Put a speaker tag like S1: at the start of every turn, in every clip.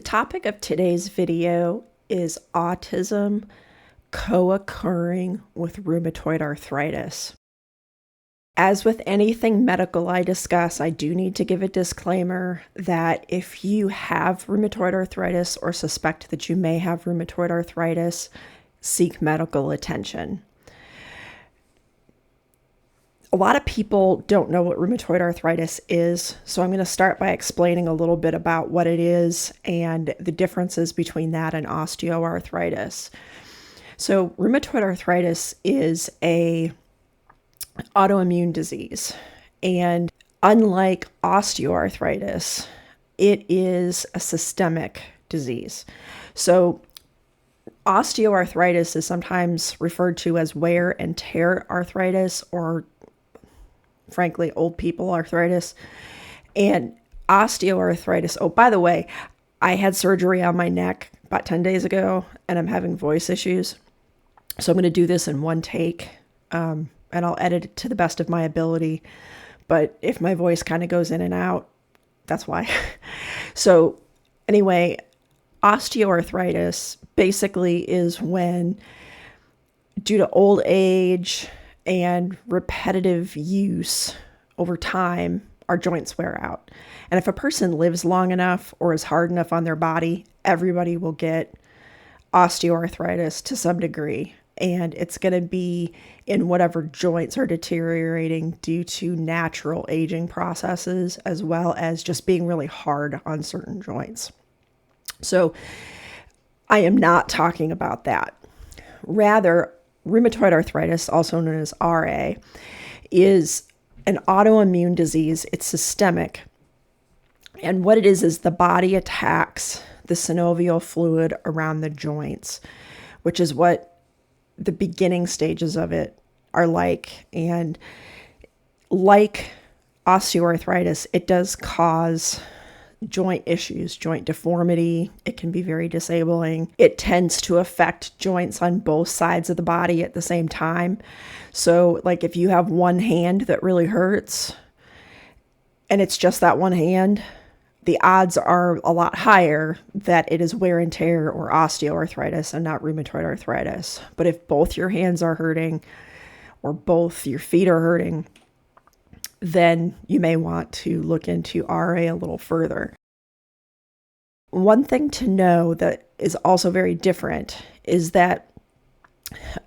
S1: topic of today's video is autism co-occurring with rheumatoid arthritis. As with anything medical I discuss, I do need to give a disclaimer that if you have rheumatoid arthritis or suspect that you may have rheumatoid arthritis, seek medical attention. A lot of people don't know what rheumatoid arthritis is, so I'm going to start by explaining a little bit about what it is and the differences between that and osteoarthritis. So rheumatoid arthritis is an autoimmune disease, and unlike osteoarthritis, it is a systemic disease. So osteoarthritis is sometimes referred to as wear and tear arthritis, or frankly, old people arthritis. And osteoarthritis, oh, by the way, I had surgery on my neck about 10 days ago, and I'm having voice issues. So I'm going to do this in one take, and I'll edit it to the best of my ability. But if my voice kind of goes in and out, that's why. So anyway, osteoarthritis basically is when, due to old age and repetitive use over time, our joints wear out. And if a person lives long enough or is hard enough on their body, everybody will get osteoarthritis to some degree. And it's going to be in whatever joints are deteriorating due to natural aging processes, as well as just being really hard on certain joints. So I am not talking about that. Rather, rheumatoid arthritis, also known as RA, is an autoimmune disease. It's systemic. And what it is the body attacks the synovial fluid around the joints, which is what the beginning stages of it are like. And like osteoarthritis, it does cause joint issues, joint deformity. It can be very disabling. It tends to affect joints on both sides of the body at the same time. So like if you have one hand that really hurts and it's just that one hand, the odds are a lot higher that it is wear and tear or osteoarthritis and not rheumatoid arthritis. But if both your hands are hurting or both your feet are hurting, then you may want to look into RA a little further. One thing to know that is also very different is that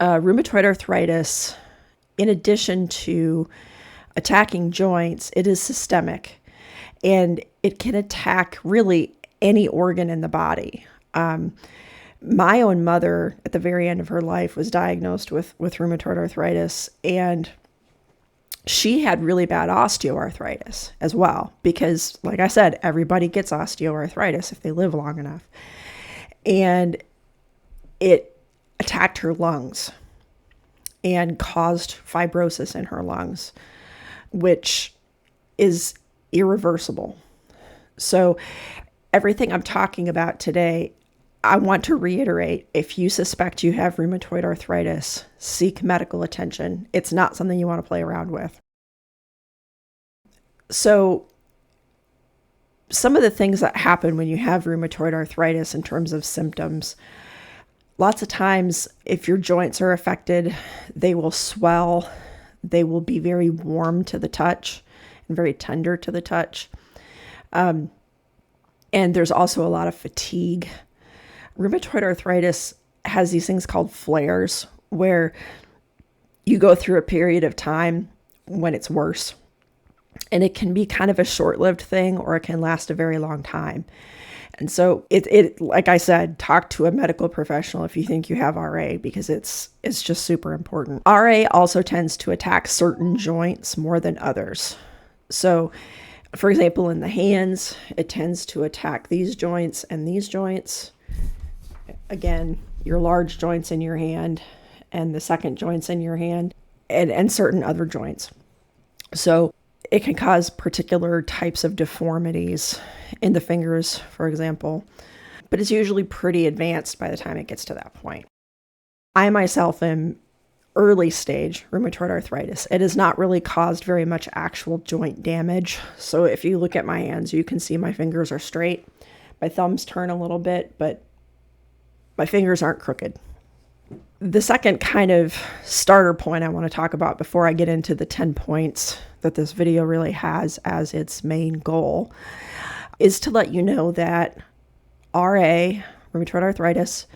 S1: rheumatoid arthritis, in addition to attacking joints, it is systemic, and it can attack really any organ in the body. My own mother, at the very end of her life, was diagnosed with rheumatoid arthritis, and she had really bad osteoarthritis as well, because like I said, everybody gets osteoarthritis if they live long enough. And it attacked her lungs and caused fibrosis in her lungs, which is irreversible. So everything I'm talking about today, I want to reiterate, if you suspect you have rheumatoid arthritis, seek medical attention. It's not something you want to play around with. So some of the things that happen when you have rheumatoid arthritis in terms of symptoms, lots of times if your joints are affected, they will swell, they will be very warm to the touch and very tender to the touch. And there's also a lot of fatigue. Rheumatoid arthritis has these things called flares, where you go through a period of time when it's worse. And it can be kind of a short-lived thing, or it can last a very long time. And so it like I said, talk to a medical professional if you think you have RA, because it's just super important. RA also tends to attack certain joints more than others. So for example, in the hands, it tends to attack these joints and these joints. Again, your large joints in your hand and the second joints in your hand, and certain other joints. So it can cause particular types of deformities in the fingers, for example, but it's usually pretty advanced by the time it gets to that point. I myself am early stage rheumatoid arthritis. It has not really caused very much actual joint damage. So if you look at my hands, you can see my fingers are straight, My thumbs turn a little bit, but my fingers aren't crooked. The second kind of starter point I want to talk about before I get into the 10 points that this video really has as its main goal is to let you know that RA, rheumatoid arthritis,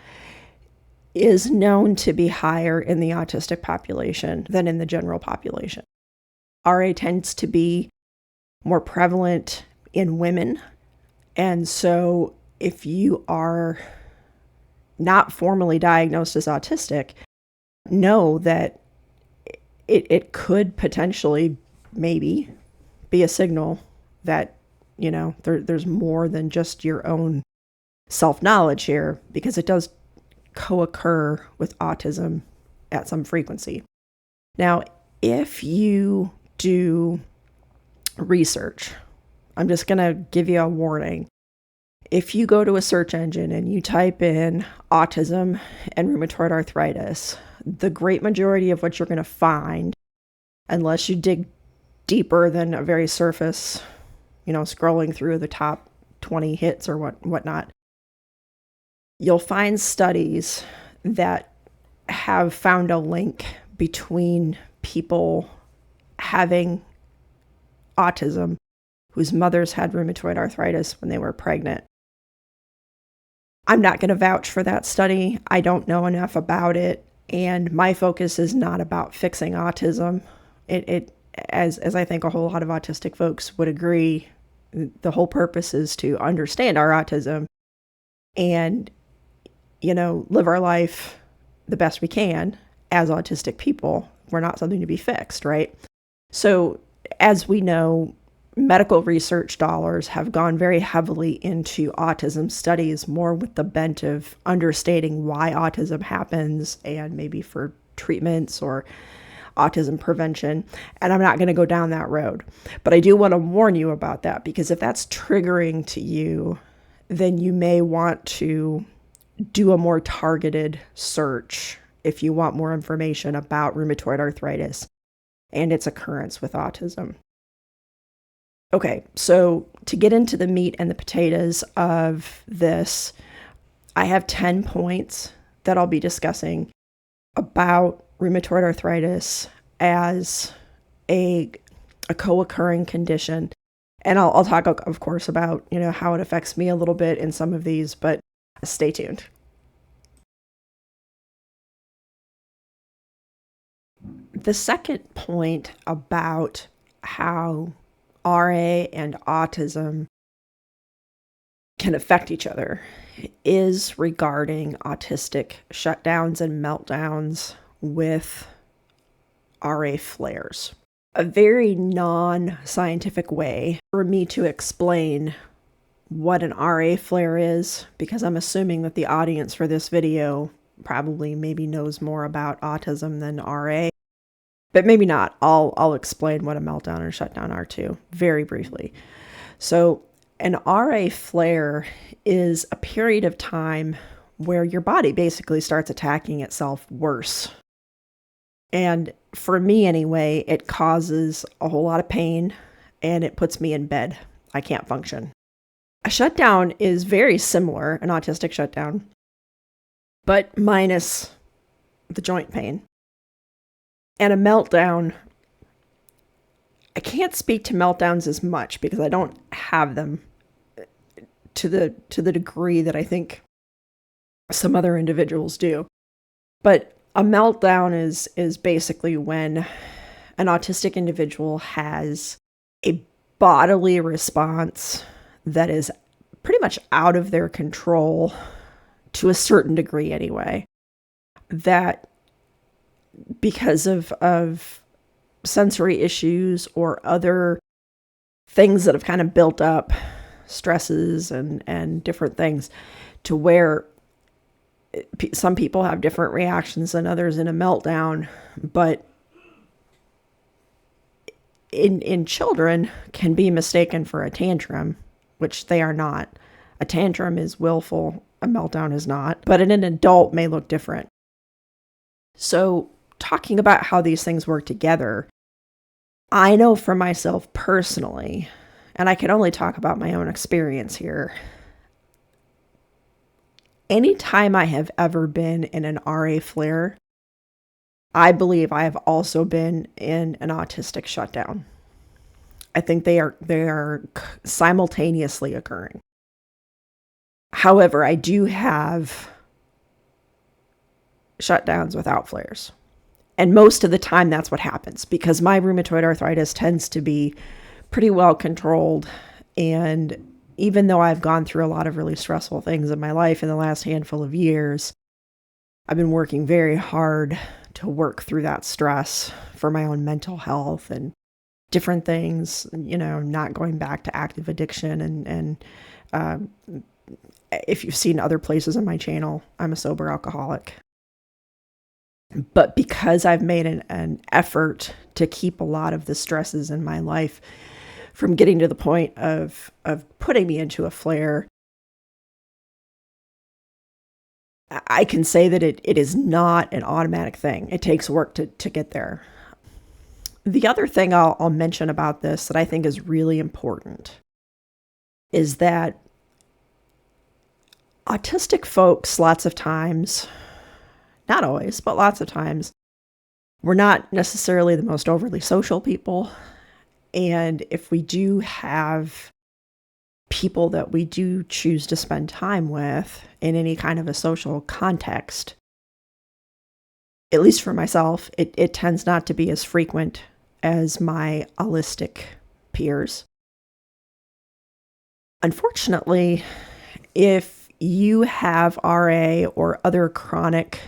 S1: is known to be higher in the autistic population than in the general population. RA tends to be more prevalent in women. And so if you are not formally diagnosed as autistic, know that it could potentially maybe be a signal that, there's more than just your own self-knowledge here, because it does co-occur with autism at some frequency. Now, if you do research, I'm just going to give you a warning. If you go to a search engine and you type in autism and rheumatoid arthritis, the great majority of what you're going to find, unless you dig deeper than a very surface, scrolling through the top 20 hits or whatnot, you'll find studies that have found a link between people having autism whose mothers had rheumatoid arthritis when they were pregnant. I'm not going to vouch for that study. I don't know enough about it, and my focus is not about fixing autism. As I think a whole lot of autistic folks would agree, the whole purpose is to understand our autism and live our life the best we can as autistic people. We're not something to be fixed, right? So as we know, medical research dollars have gone very heavily into autism studies, more with the bent of understanding why autism happens and maybe for treatments or autism prevention. And I'm not going to go down that road. But I do want to warn you about that, because if that's triggering to you, then you may want to do a more targeted search if you want more information about rheumatoid arthritis and its occurrence with autism. Okay, so to get into the meat and the potatoes of this, I have 10 points that I'll be discussing about rheumatoid arthritis as a co-occurring condition. And I'll talk, of course, about, how it affects me a little bit in some of these, but stay tuned. The second point about how RA and autism can affect each other is regarding autistic shutdowns and meltdowns with RA flares. A very non-scientific way for me to explain what an RA flare is, because I'm assuming that the audience for this video probably maybe knows more about autism than RA, but maybe not. I'll explain what a meltdown and shutdown are too, very briefly. So an RA flare is a period of time where your body basically starts attacking itself worse. And for me anyway, it causes a whole lot of pain and it puts me in bed. I can't function. A shutdown is very similar, an autistic shutdown, but minus the joint pain. And a meltdown, I can't speak to meltdowns as much because I don't have them to the degree that I think some other individuals do. But a meltdown is basically when an autistic individual has a bodily response that is pretty much out of their control to a certain degree anyway. That because of sensory issues or other things that have kind of built up, stresses and different things, to where some people have different reactions than others in a meltdown, but in children can be mistaken for a tantrum, which they are not. A tantrum is willful, a meltdown is not, but in an adult may look different. So talking about how these things work together, I know for myself personally, and I can only talk about my own experience here, Anytime I have ever been in an RA flare, I believe I have also been in an autistic shutdown. I think they are simultaneously occurring. However, I do have shutdowns without flares. And most of the time that's what happens because my rheumatoid arthritis tends to be pretty well controlled. And even though I've gone through a lot of really stressful things in my life in the last handful of years, I've been working very hard to work through that stress for my own mental health and different things, not going back to active addiction. And if you've seen other places on my channel, I'm a sober alcoholic. But because I've made an effort to keep a lot of the stresses in my life from getting to the point of putting me into a flare, I can say that it is not an automatic thing. It takes work to get there. The other thing I'll mention about this that I think is really important is that autistic folks, lots of times, not always, but lots of times, we're not necessarily the most overly social people. And if we do have people that we do choose to spend time with in any kind of a social context, at least for myself, it tends not to be as frequent as my allistic peers. Unfortunately, if you have RA or other chronic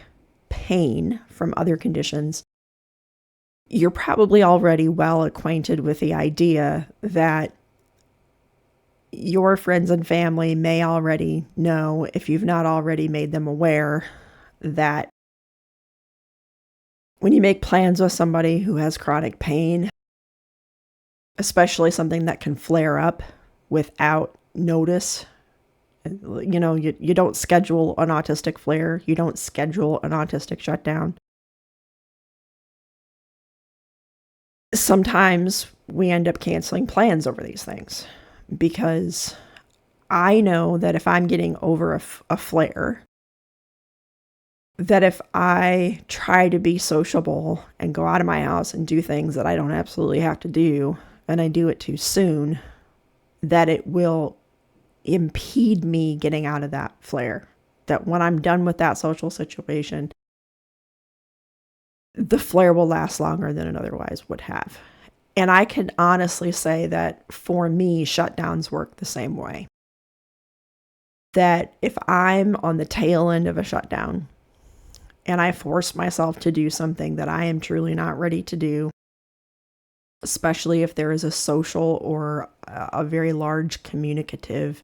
S1: pain from other conditions, you're probably already well acquainted with the idea that your friends and family may already know, if you've not already made them aware, that when you make plans with somebody who has chronic pain, especially something that can flare up without notice, you don't schedule an autistic flare, you don't schedule an autistic shutdown. Sometimes we end up canceling plans over these things because I know that if I'm getting over a flare, that if I try to be sociable and go out of my house and do things that I don't absolutely have to do, and I do it too soon, that it will impede me getting out of that flare. That when I'm done with that social situation, the flare will last longer than it otherwise would have. And I can honestly say that for me, shutdowns work the same way. That if I'm on the tail end of a shutdown and I force myself to do something that I am truly not ready to do, especially if there is a social or a very large communicative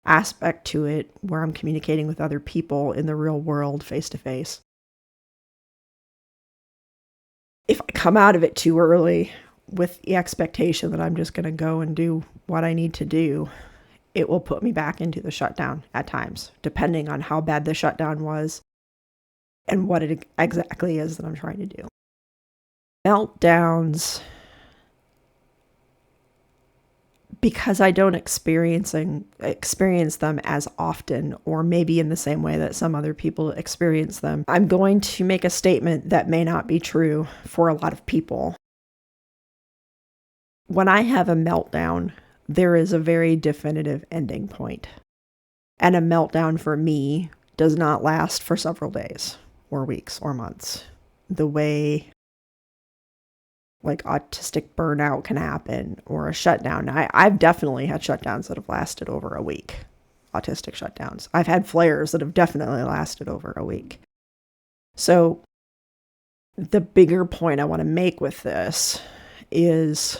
S1: aspect to it where I'm communicating with other people in the real world face to face. If I come out of it too early with the expectation that I'm just going to go and do what I need to do, it will put me back into the shutdown at times, depending on how bad the shutdown was and what it exactly is that I'm trying to do. Meltdowns, because I don't experience them as often, or maybe in the same way that some other people experience them, I'm going to make a statement that may not be true for a lot of people. When I have a meltdown, there is a very definitive ending point. And a meltdown for me does not last for several days or weeks or months, the way like autistic burnout can happen or a shutdown. I've definitely had shutdowns that have lasted over a week, autistic shutdowns. I've had flares that have definitely lasted over a week. So the bigger point I want to make with this is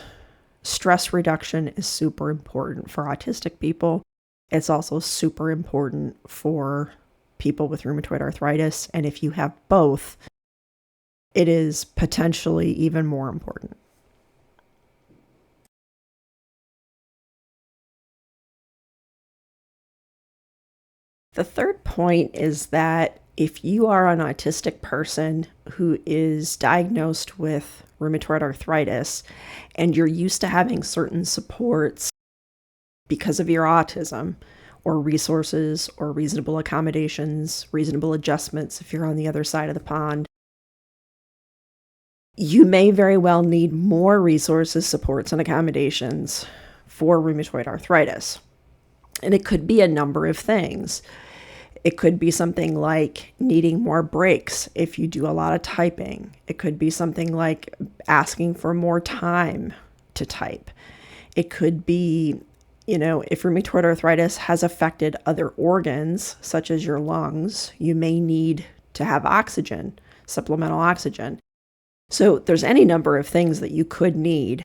S1: stress reduction is super important for autistic people. It's also super important for people with rheumatoid arthritis. And if you have both, it is potentially even more important. The third point is that if you are an autistic person who is diagnosed with rheumatoid arthritis and you're used to having certain supports because of your autism, or resources or reasonable accommodations, reasonable adjustments if you're on the other side of the pond. You may very well need more resources, supports, and accommodations for rheumatoid arthritis. And it could be a number of things. It could be something like needing more breaks if you do a lot of typing. It could be something like asking for more time to type. It could be, if rheumatoid arthritis has affected other organs, such as your lungs, you may need to have oxygen, supplemental oxygen. So there's any number of things that you could need.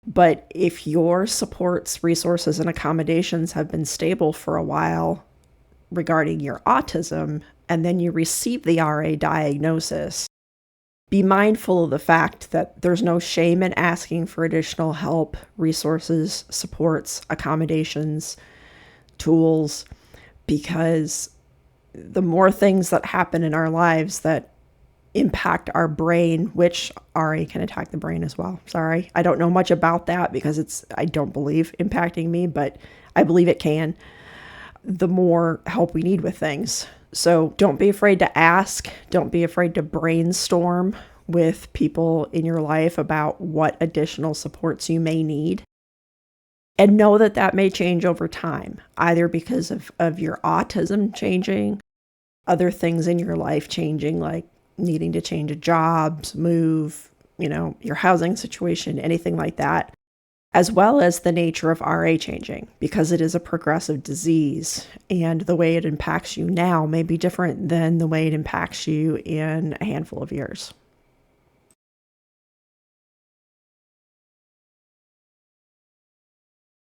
S1: But if your supports, resources, and accommodations have been stable for a while regarding your autism, and then you receive the RA diagnosis, be mindful of the fact that there's no shame in asking for additional help, resources, supports, accommodations, tools, because the more things that happen in our lives that impact our brain, which RA can attack the brain as well. Sorry, I don't know much about that because I don't believe impacting me, but I believe it can. The more help we need with things. So don't be afraid to ask. Don't be afraid to brainstorm with people in your life about what additional supports you may need. And know that that may change over time, either because of your autism changing, other things in your life changing, like needing to change jobs, move, your housing situation, anything like that, as well as the nature of RA changing, because it is a progressive disease and the way it impacts you now may be different than the way it impacts you in a handful of years.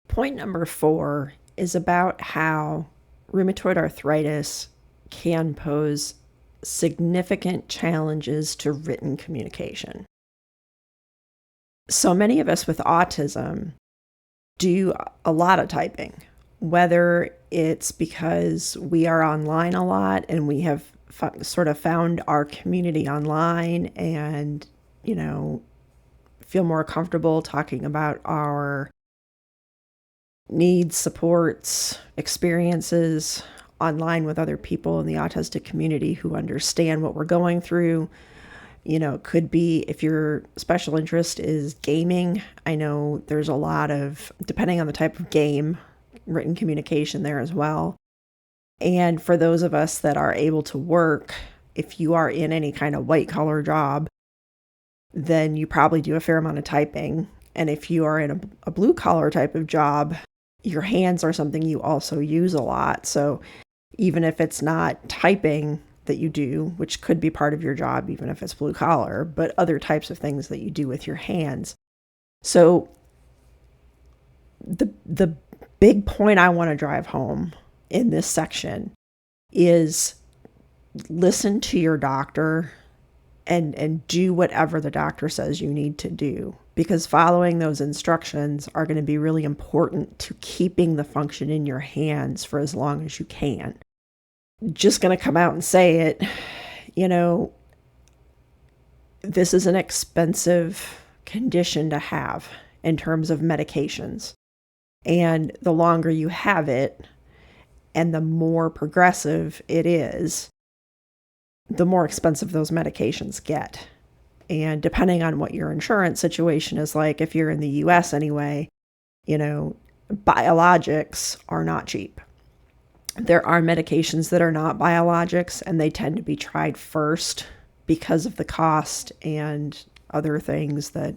S1: Point number 4 is about how rheumatoid arthritis can pose significant challenges to written communication. So many of us with autism do a lot of typing, whether it's because we are online a lot and we have sort of found our community online and, feel more comfortable talking about our needs, supports, experiences online with other people in the autistic community who understand what we're going through. It could be if your special interest is gaming. I know there's a lot of, depending on the type of game, written communication there as well. And for those of us that are able to work, if you are in any kind of white collar job, then you probably do a fair amount of typing. And if you are in a blue collar type of job, your hands are something you also use a lot. So even if it's not typing that you do, which could be part of your job, even if it's blue collar, but other types of things that you do with your hands. So the big point I want to drive home in this section is listen to your doctor and do whatever the doctor says you need to do, because following those instructions are going to be really important to keeping the function in your hands for as long as you can. Just going to come out and say it, this is an expensive condition to have in terms of medications. And the longer you have it and the more progressive it is, the more expensive those medications get. And depending on what your insurance situation is like, if you're in the US anyway, biologics are not cheap. There are medications that are not biologics, and they tend to be tried first because of the cost and other things that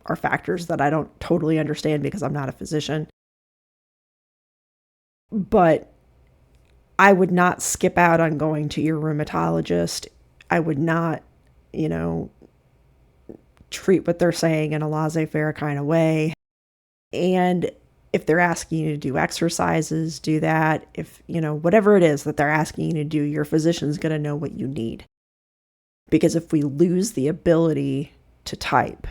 S1: are factors that I don't totally understand because I'm not a physician. But I would not skip out on going to your rheumatologist. I would not, treat what they're saying in a laissez-faire kind of way. And if they're asking you to do exercises, do that. If, whatever it is that they're asking you to do, your physician's going to know what you need. Because if we lose the ability to type,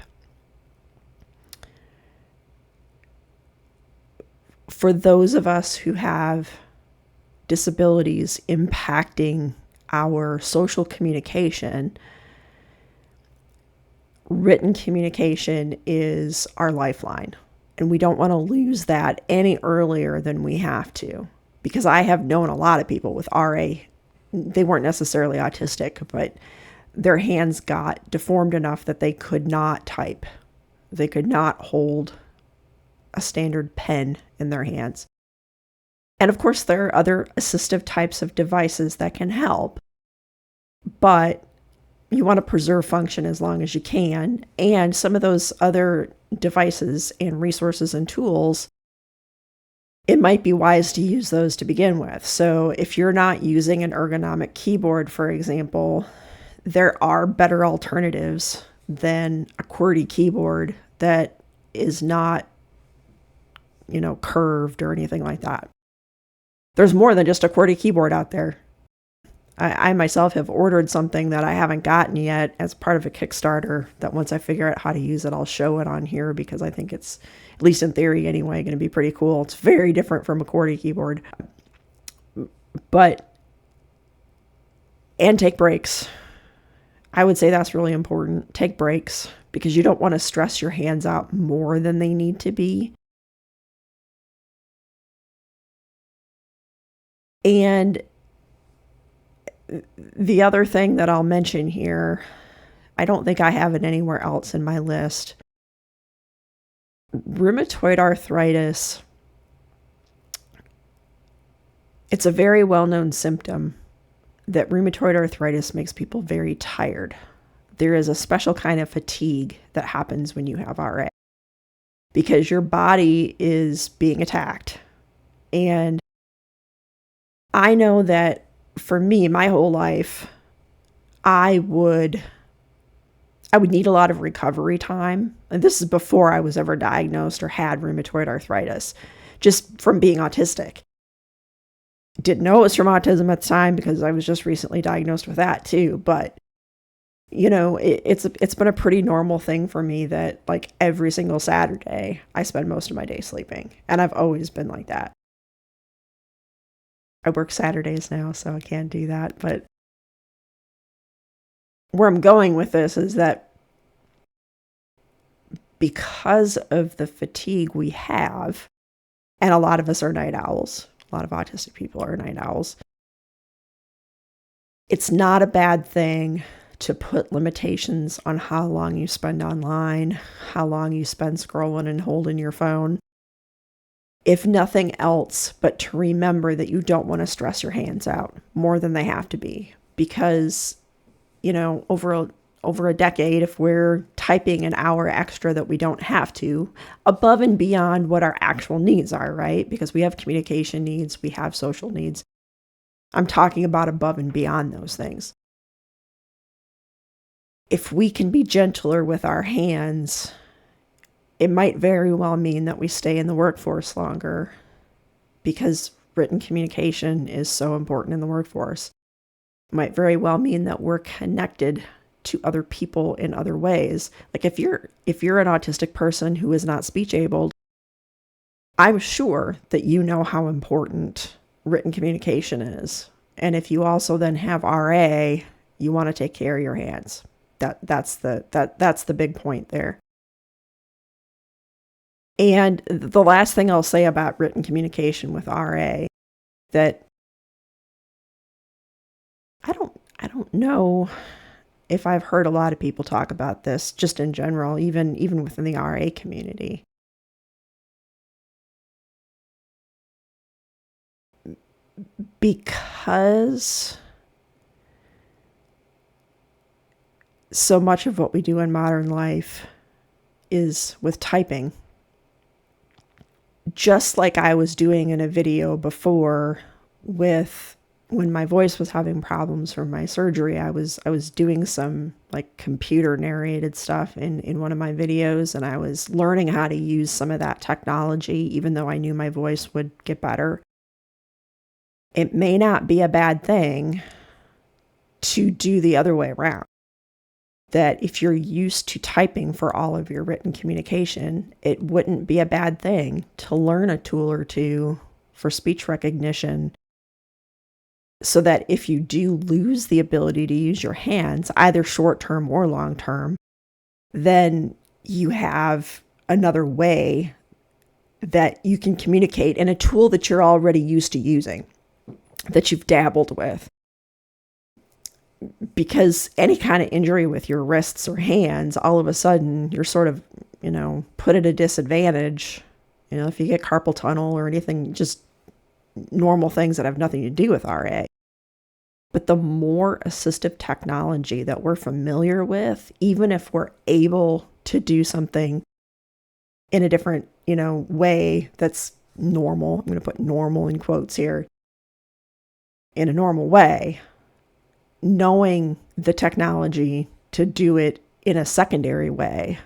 S1: for those of us who have disabilities impacting our social communication, written communication is our lifeline. And we don't want to lose that any earlier than we have to. because I have known a lot of people with RA. They weren't necessarily autistic, but their hands got deformed enough that they could not type. They could not hold a standard pen in their hands. And of course, there are other assistive types of devices that can help, but you want to preserve function as long as you can. And some of those other devices and resources and tools, it might be wise to use those to begin with. So if you're not using an ergonomic keyboard, for example, there are better alternatives than a QWERTY keyboard that is not, curved or anything like that. There's more than just a QWERTY keyboard out there. I myself have ordered something that I haven't gotten yet as part of a Kickstarter that once I figure out how to use it, I'll show it on here because I think it's, at least in theory anyway, going to be pretty cool. It's very different from a QWERTY keyboard. And take breaks. I would say that's really important. Take breaks because you don't want to stress your hands out more than they need to be. And the other thing that I'll mention here, I don't think I have it anywhere else in my list. Rheumatoid arthritis, it's a very well-known symptom that rheumatoid arthritis makes people very tired. There is a special kind of fatigue that happens when you have RA because your body is being attacked. And I know that for me, my whole life, I would need a lot of recovery time. And this is before I was ever diagnosed or had rheumatoid arthritis, just from being autistic. Didn't know it was from autism at the time because I was just recently diagnosed with that too. But, it's been a pretty normal thing for me that like every single Saturday, I spend most of my day sleeping. And I've always been like that. I work Saturdays now, so I can't do that. But where I'm going with this is that because of the fatigue we have, and a lot of us are night owls, a lot of autistic people are night owls, it's not a bad thing to put limitations on how long you spend online, how long you spend scrolling and holding your phone. If nothing else, but to remember that you don't want to stress your hands out more than they have to be. Because, over a decade, if we're typing an hour extra that we don't have to, above and beyond what our actual needs are, right? Because we have communication needs, we have social needs. I'm talking about above and beyond those things. If we can be gentler with our hands, it might very well mean that we stay in the workforce longer because written communication is so important in the workforce. It might very well mean that we're connected to other people in other ways. Like if you're an autistic person who is not speech abled, I'm sure that you know how important written communication is. And if you also then have RA, you want to take care of your hands. That's the big point there. And the last thing I'll say about written communication with RA, that I don't know if I've heard a lot of people talk about this just in general, even within the RA community. Because so much of what we do in modern life is with typing. Just like I was doing in a video before with when my voice was having problems from my surgery, I was doing some like computer narrated stuff in one of my videos, and I was learning how to use some of that technology, even though I knew my voice would get better. It may not be a bad thing to do the other way around. That if you're used to typing for all of your written communication, it wouldn't be a bad thing to learn a tool or two for speech recognition so that if you do lose the ability to use your hands, either short-term or long-term, then you have another way that you can communicate, and a tool that you're already used to using, that you've dabbled with. Because any kind of injury with your wrists or hands, all of a sudden you're sort of, put at a disadvantage. If you get carpal tunnel or anything, just normal things that have nothing to do with RA. But the more assistive technology that we're familiar with, even if we're able to do something in a different, way that's normal, I'm going to put normal in quotes here, in a normal way, knowing the technology to do it in a secondary way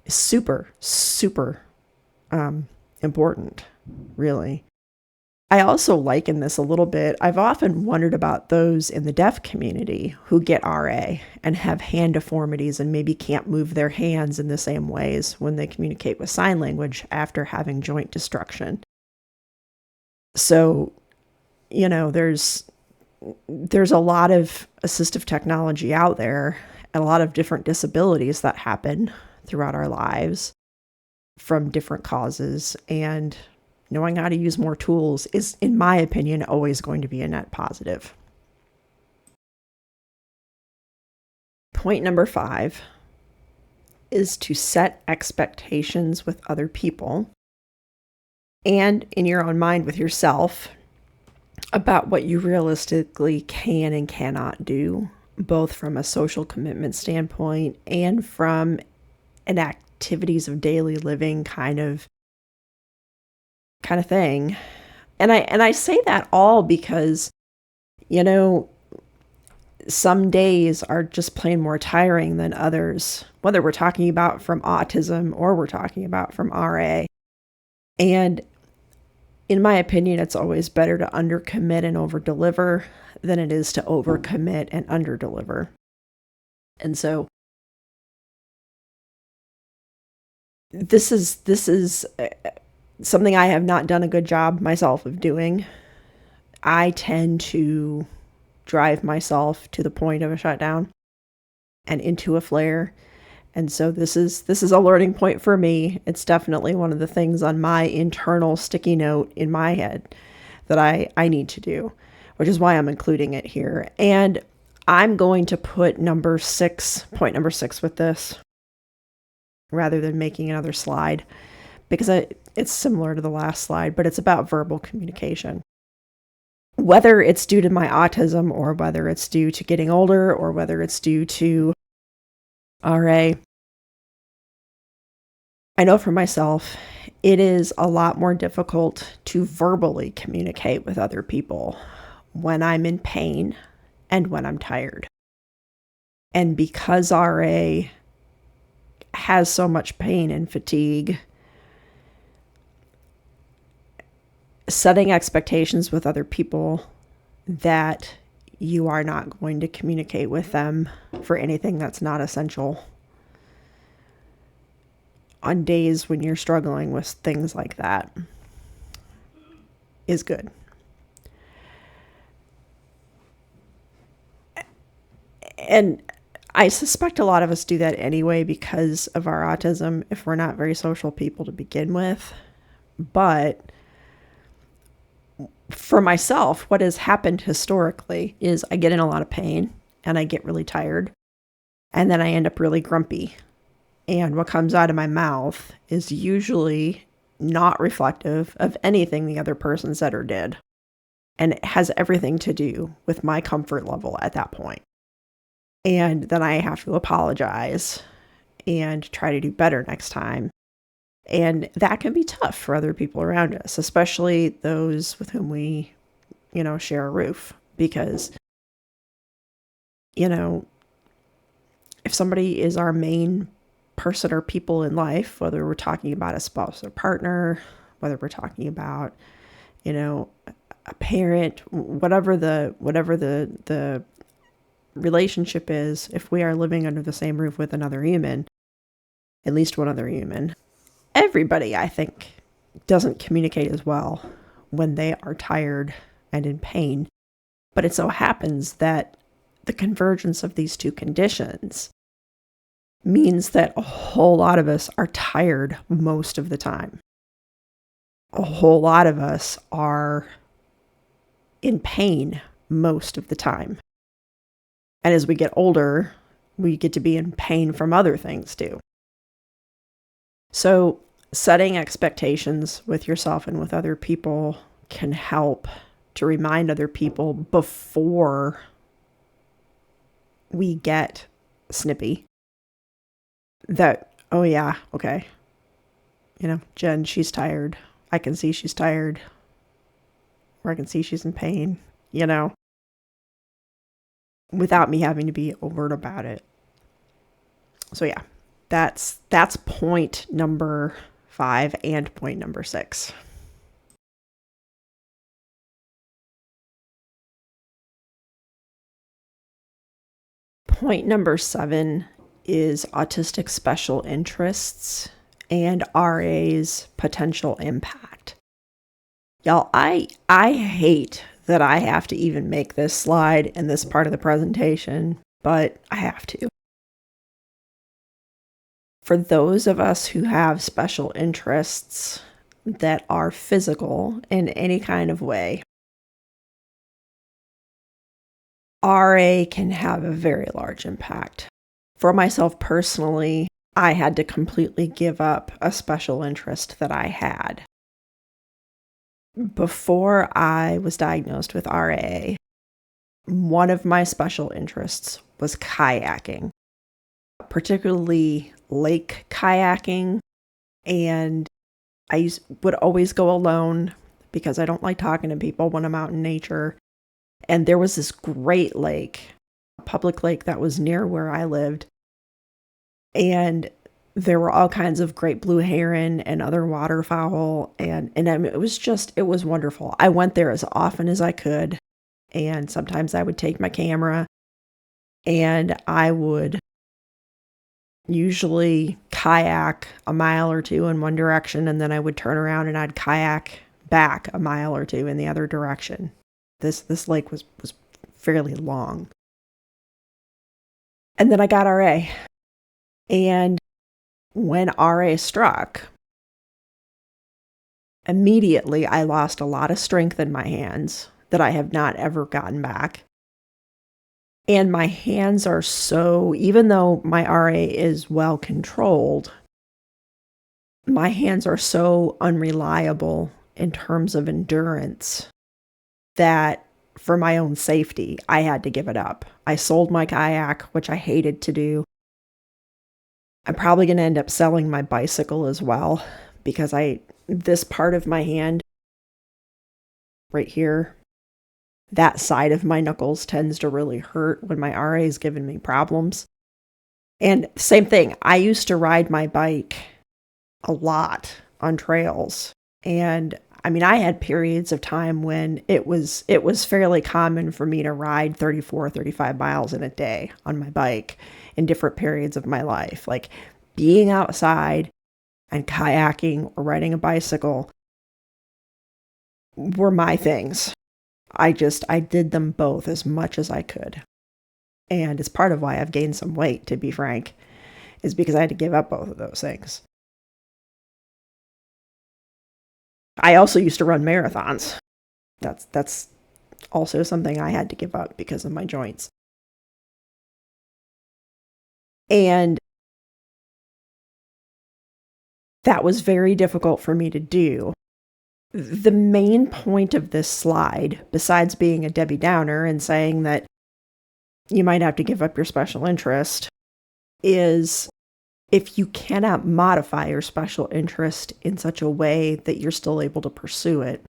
S1: is super, super important, really. I also liken this a little bit. I've often wondered about those in the deaf community who get RA and have hand deformities and maybe can't move their hands in the same ways when they communicate with sign language after having joint destruction. So, there's a lot of assistive technology out there and a lot of different disabilities that happen throughout our lives from different causes, and knowing how to use more tools is, in my opinion, always going to be a net positive. Point number 5 is to set expectations with other people and in your own mind with yourself about what you realistically can and cannot do, both from a social commitment standpoint and from an activities of daily living kind of thing. And I say that all because, some days are just plain more tiring than others, whether we're talking about from autism or we're talking about from RA. And in my opinion, it's always better to undercommit and overdeliver than it is to overcommit and underdeliver. And so this is something I have not done a good job myself of doing. I tend to drive myself to the point of a shutdown and into a flare. And so this is a learning point for me. It's definitely one of the things on my internal sticky note in my head that I need to do, which is why I'm including it here. And I'm going to put point number 6 with this rather than making another slide, because it's similar to the last slide, but it's about verbal communication. Whether it's due to my autism or whether it's due to getting older or whether it's due to RA, I know for myself, it is a lot more difficult to verbally communicate with other people when I'm in pain and when I'm tired. And because RA has so much pain and fatigue, setting expectations with other people that you are not going to communicate with them for anything that's not essential on days when you're struggling with things like that is good. And I suspect a lot of us do that anyway because of our autism if we're not very social people to begin with. But for myself, what has happened historically is I get in a lot of pain and I get really tired and then I end up really grumpy. And what comes out of my mouth is usually not reflective of anything the other person said or did. And it has everything to do with my comfort level at that point. And then I have to apologize and try to do better next time. And that can be tough for other people around us, especially those with whom we, share a roof. Because, if somebody is our main person or people in life, whether we're talking about a spouse or partner, whether we're talking about, a parent, whatever the relationship is, if we are living under the same roof with another human, at least one other human, everybody, I think, doesn't communicate as well when they are tired and in pain. But it so happens that the convergence of these two conditions means that a whole lot of us are tired most of the time. A whole lot of us are in pain most of the time. And as we get older, we get to be in pain from other things too. So setting expectations with yourself and with other people can help to remind other people before we get snippy that, oh yeah, okay, Jen, she's tired. I can see she's tired. Or I can see she's in pain, without me having to be overt about it. So yeah, that's point number 5 and point number 6. Point number 7 is autistic special interests and RA's potential impact. Y'all, I hate that I have to even make this slide in this part of the presentation, but I have to. For those of us who have special interests that are physical in any kind of way, RA can have a very large impact. For myself personally, I had to completely give up a special interest that I had. Before I was diagnosed with RA, one of my special interests was kayaking, particularly lake kayaking. And I would always go alone because I don't like talking to people when I'm out in nature. And there was this great lake, a public lake that was near where I lived. And there were all kinds of great blue heron and other waterfowl. And I mean, it was wonderful. I went there as often as I could. And sometimes I would take my camera and I would usually kayak a mile or two in one direction. And then I would turn around and I'd kayak back a mile or two in the other direction. This lake was fairly long. And then I got RA. And when RA struck, immediately I lost a lot of strength in my hands that I have not ever gotten back. And my hands are even though my RA is well controlled, my hands are so unreliable in terms of endurance that for my own safety, I had to give it up. I sold my kayak, which I hated to do. I'm probably going to end up selling my bicycle as well because this part of my hand right here, that side of my knuckles tends to really hurt when my RA is giving me problems. And same thing, I used to ride my bike a lot on trails. And I mean, I had periods of time when it was fairly common for me to ride 34, 35 miles in a day on my bike in different periods of my life. Like being outside and kayaking or riding a bicycle were my things. I did them both as much as I could. And it's part of why I've gained some weight, to be frank, is because I had to give up both of those things. I also used to run marathons. That's also something I had to give up because of my joints. And that was very difficult for me to do. The main point of this slide, besides being a Debbie Downer and saying that you might have to give up your special interest, is if you cannot modify your special interest in such a way that you're still able to pursue it,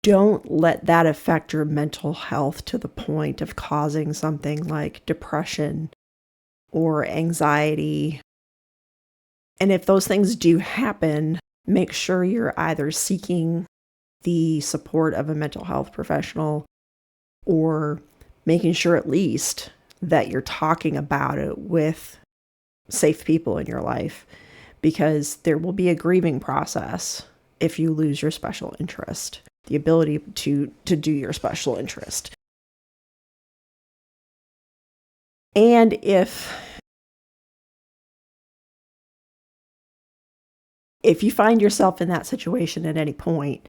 S1: don't let that affect your mental health to the point of causing something like depression or anxiety. And if those things do happen, make sure you're either seeking the support of a mental health professional or making sure at least that you're talking about it with safe people in your life, because there will be a grieving process if you lose your special interest, the ability to do your special interest. And if you find yourself in that situation at any point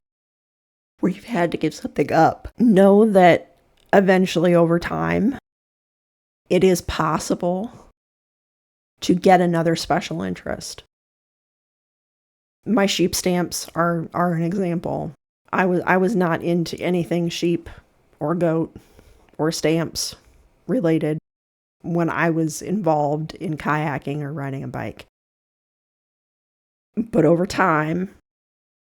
S1: where you've had to give something up, know that eventually over time, it is possible to get another special interest. My sheep stamps are an example. I was not into anything sheep or goat or stamps related when I was involved in kayaking or riding a bike. But over time,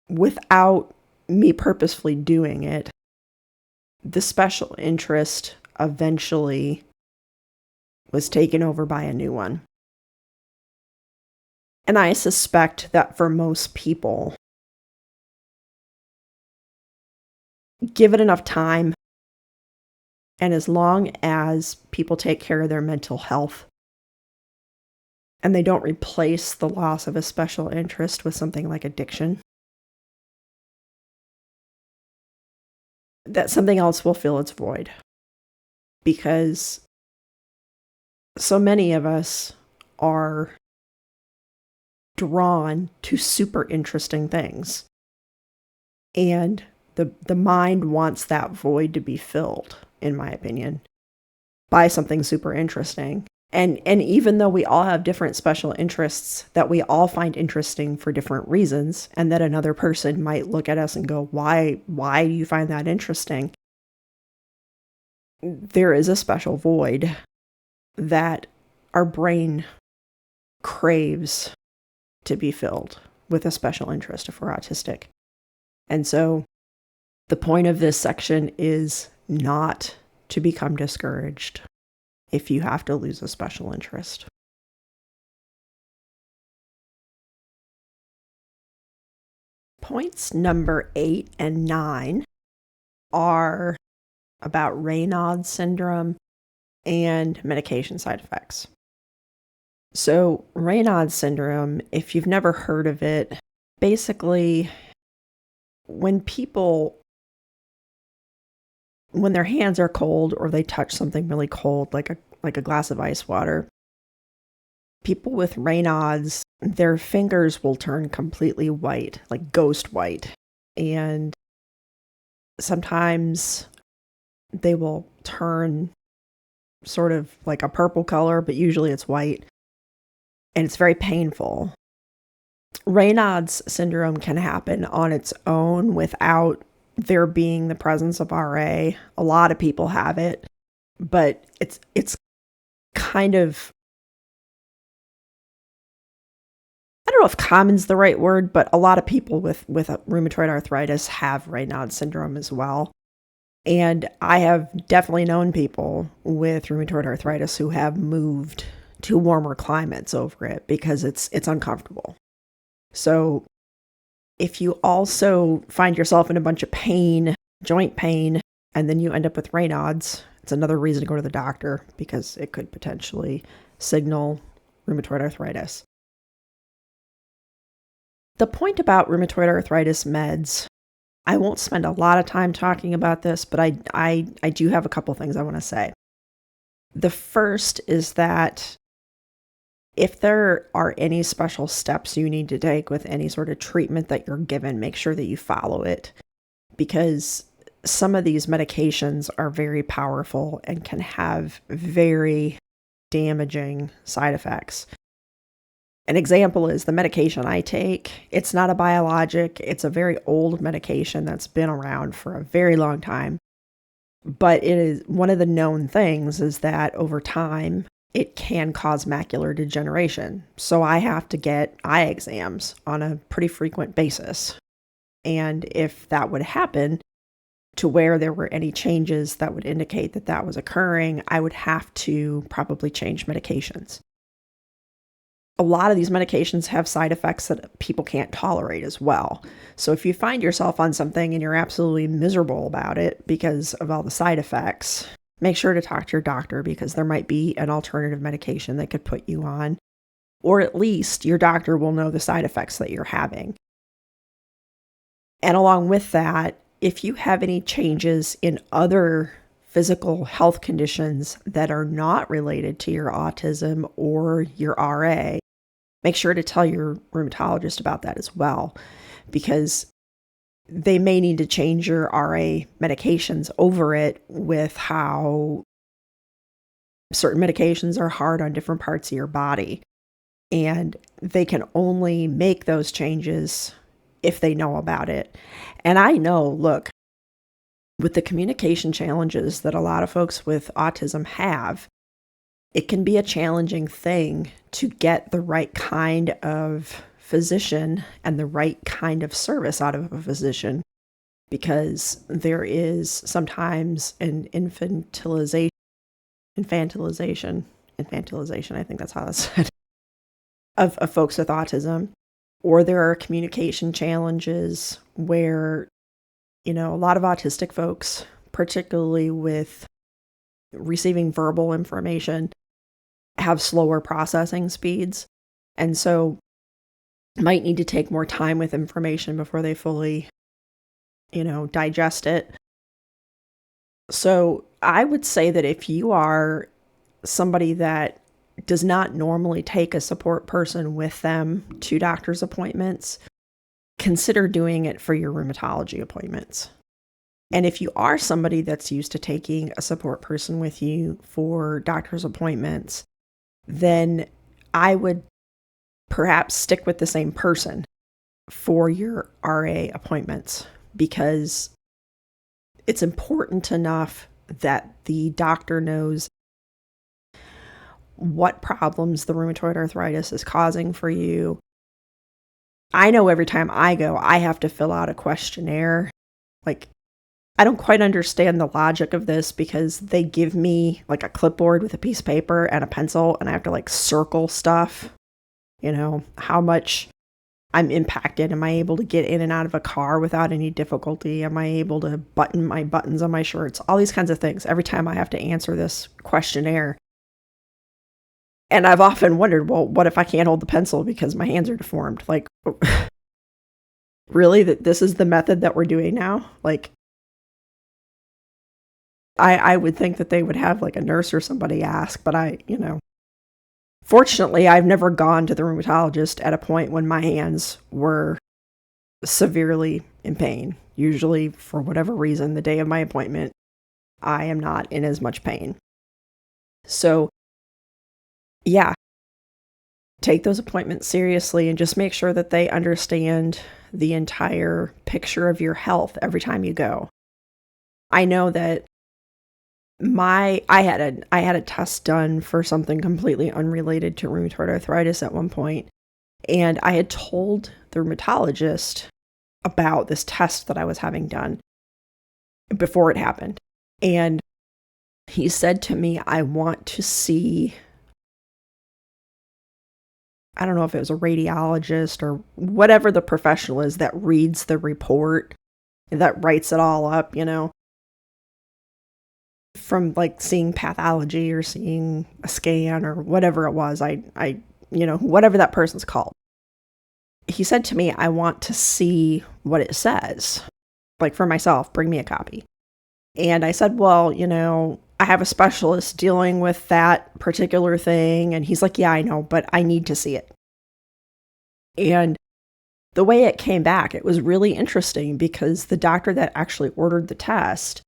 S1: without me purposefully doing it, the special interest eventually was taken over by a new one. And I suspect that for most people, give it enough time, and as long as people take care of their mental health and they don't replace the loss of a special interest with something like addiction, that something else will fill its void. Because so many of us are drawn to super interesting things. And the mind wants that void to be filled, in my opinion, by something super interesting. And even though we all have different special interests that we all find interesting for different reasons, and that another person might look at us and go, why do you find that interesting? There is a special void that our brain craves to be filled with a special interest if we're autistic. And so the point of this section is not to become discouraged if you have to lose a special interest. Points number 8 and 9 are about Raynaud syndrome and medication side effects. So Raynaud syndrome, if you've never heard of it, basically when their hands are cold or they touch something really cold, like a glass of ice water, people with Raynaud's, their fingers will turn completely white, like ghost white. And sometimes they will turn sort of like a purple color, but usually it's white. And it's very painful. Raynaud's syndrome can happen on its own without there being the presence of RA. A lot of people have it, but it's kind of, I don't know if common's the right word, but a lot of people with rheumatoid arthritis have Raynaud syndrome as well. And I have definitely known people with rheumatoid arthritis who have moved to warmer climates over it because it's uncomfortable. So if you also find yourself in a bunch of pain, joint pain, and then you end up with Raynaud's, it's another reason to go to the doctor because it could potentially signal rheumatoid arthritis. The point about rheumatoid arthritis meds, I won't spend a lot of time talking about this, but I do have a couple things I want to say. The first is that if there are any special steps you need to take with any sort of treatment that you're given, make sure that you follow it, because some of these medications are very powerful and can have very damaging side effects. An example is the medication I take. It's not a biologic. It's a very old medication that's been around for a very long time. But it is one of the known things is that over time, it can cause macular degeneration. So I have to get eye exams on a pretty frequent basis. And if that would happen to where there were any changes that would indicate that that was occurring, I would have to probably change medications. A lot of these medications have side effects that people can't tolerate as well. So if you find yourself on something and you're absolutely miserable about it because of all the side effects, make sure to talk to your doctor because there might be an alternative medication they could put you on, or at least your doctor will know the side effects that you're having. And along with that, if you have any changes in other physical health conditions that are not related to your autism or your RA, make sure to tell your rheumatologist about that as well, because they may need to change your RA medications over it with how certain medications are hard on different parts of your body. And they can only make those changes if they know about it. And I know, look, with the communication challenges that a lot of folks with autism have, it can be a challenging thing to get the right kind of physician and the right kind of service out of a physician, because there is sometimes an infantilization, I think that's how that's said, of folks with autism, or there are communication challenges where, a lot of autistic folks, particularly with receiving verbal information, have slower processing speeds. And so might need to take more time with information before they fully, digest it. So I would say that if you are somebody that does not normally take a support person with them to doctor's appointments, consider doing it for your rheumatology appointments. And if you are somebody that's used to taking a support person with you for doctor's appointments, then I would perhaps stick with the same person for your RA appointments, because it's important enough that the doctor knows what problems the rheumatoid arthritis is causing for you. I know every time I go, I have to fill out a questionnaire. Like, I don't quite understand the logic of this, because they give me like a clipboard with a piece of paper and a pencil, and I have to like circle stuff, how much I'm impacted. Am I able to get in and out of a car without any difficulty? Am I able to button my buttons on my shirts? All these kinds of things every time I have to answer this questionnaire. And I've often wondered, well, what if I can't hold the pencil because my hands are deformed? Like, really? That this is the method that we're doing now? Like, I would think that they would have like a nurse or somebody ask, but fortunately, I've never gone to the rheumatologist at a point when my hands were severely in pain. Usually, for whatever reason, the day of my appointment, I am not in as much pain. So, yeah, take those appointments seriously and just make sure that they understand the entire picture of your health every time you go. I know that I had a test done for something completely unrelated to rheumatoid arthritis at one point, and I had told the rheumatologist about this test that I was having done before it happened. And he said to me, I want to see, I don't know if it was a radiologist or whatever the professional is that reads the report, that writes it all up, from like seeing pathology or seeing a scan or whatever it was, whatever that person's called. He said to me, I want to see what it says, like for myself, bring me a copy. And I said, well, I have a specialist dealing with that particular thing. And he's like, yeah, I know, but I need to see it. And the way it came back, it was really interesting, because the doctor that actually ordered the test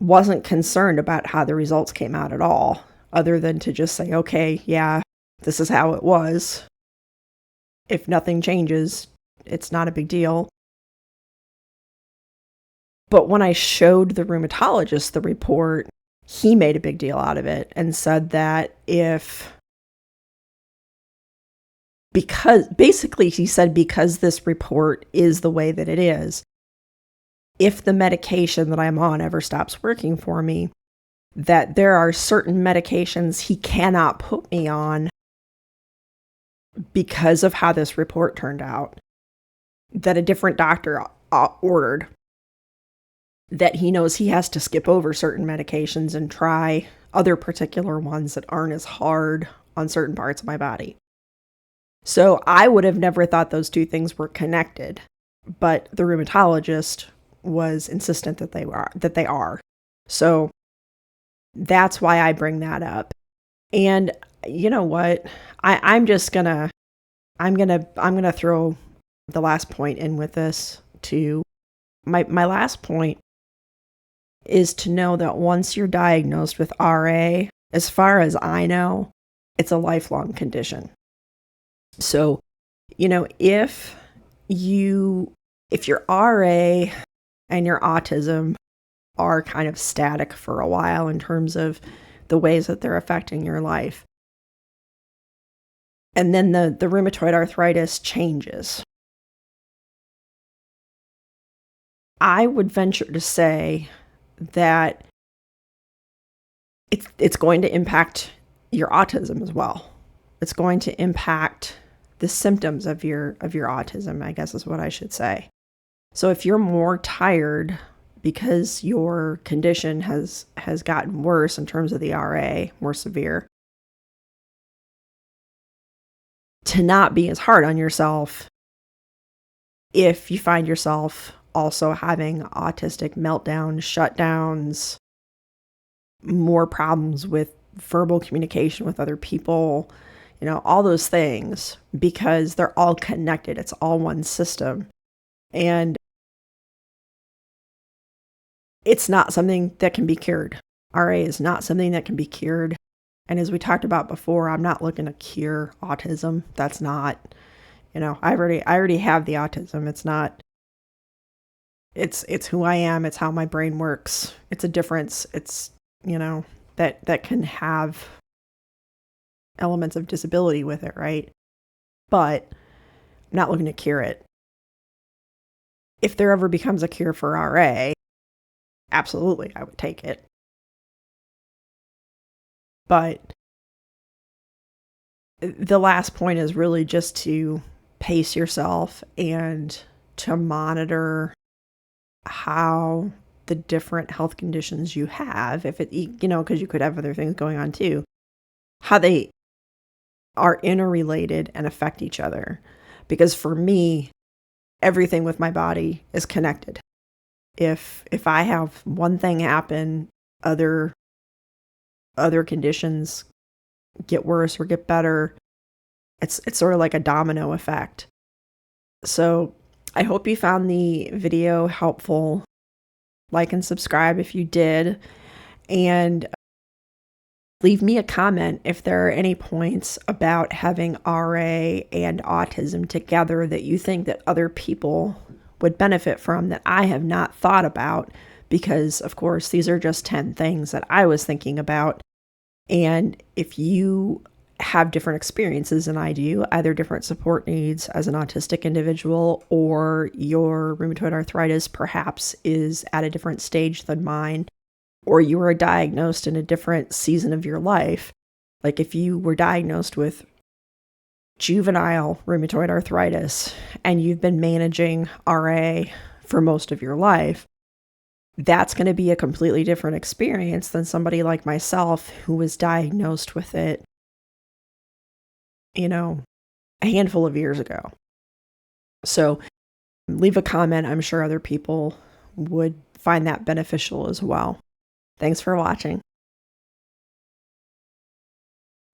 S1: wasn't concerned about how the results came out at all, other than to just say, okay, yeah, this is how it was. If nothing changes, it's not a big deal. But when I showed the rheumatologist the report, he made a big deal out of it and said that because this report is the way that it is, if the medication that I'm on ever stops working for me, that there are certain medications he cannot put me on because of how this report turned out, that a different doctor ordered, that he knows he has to skip over certain medications and try other particular ones that aren't as hard on certain parts of my body. So I would have never thought those two things were connected, but the rheumatologist was insistent that they are. So that's why I bring that up. And you know what? I'm gonna throw the last point in with this too. My last point is to know that once you're diagnosed with RA, as far as I know, it's a lifelong condition. So, if your RA and your autism are kind of static for a while in terms of the ways that they're affecting your life, and then the rheumatoid arthritis changes, I would venture to say that it's going to impact your autism as well. It's going to impact the symptoms of your autism, I guess is what I should say. So if you're more tired because your condition has gotten worse in terms of the RA, more severe, to not be as hard on yourself if you find yourself also having autistic meltdowns, shutdowns, more problems with verbal communication with other people, all those things, because they're all connected. It's all one system. And it's not something that can be cured. RA is not something that can be cured. And as we talked about before, I'm not looking to cure autism. That's not, I already have the autism. It's not, it's who I am. It's how my brain works. It's a difference. It's, that can have elements of disability with it, right? But I'm not looking to cure it. If there ever becomes a cure for RA, absolutely, I would take it. But the last point is really just to pace yourself and to monitor how the different health conditions you have, if it, because you could have other things going on too, how they are interrelated and affect each other. Because for me, everything with my body is connected. If I have one thing happen, other conditions get worse or get better. It's sort of like a domino effect. So I hope you found the video helpful. Like and subscribe if you did. And leave me a comment if there are any points about having RA and autism together that you think that other people would benefit from that I have not thought about, because of course these are just 10 things that I was thinking about. And if you have different experiences than I do, either different support needs as an autistic individual, or your rheumatoid arthritis perhaps is at a different stage than mine, or you were diagnosed in a different season of your life. Like if you were diagnosed with juvenile rheumatoid arthritis and you've been managing RA for most of your life, that's going to be a completely different experience than somebody like myself who was diagnosed with it, a handful of years ago. So leave a comment. I'm sure other people would find that beneficial as well. Thanks for watching.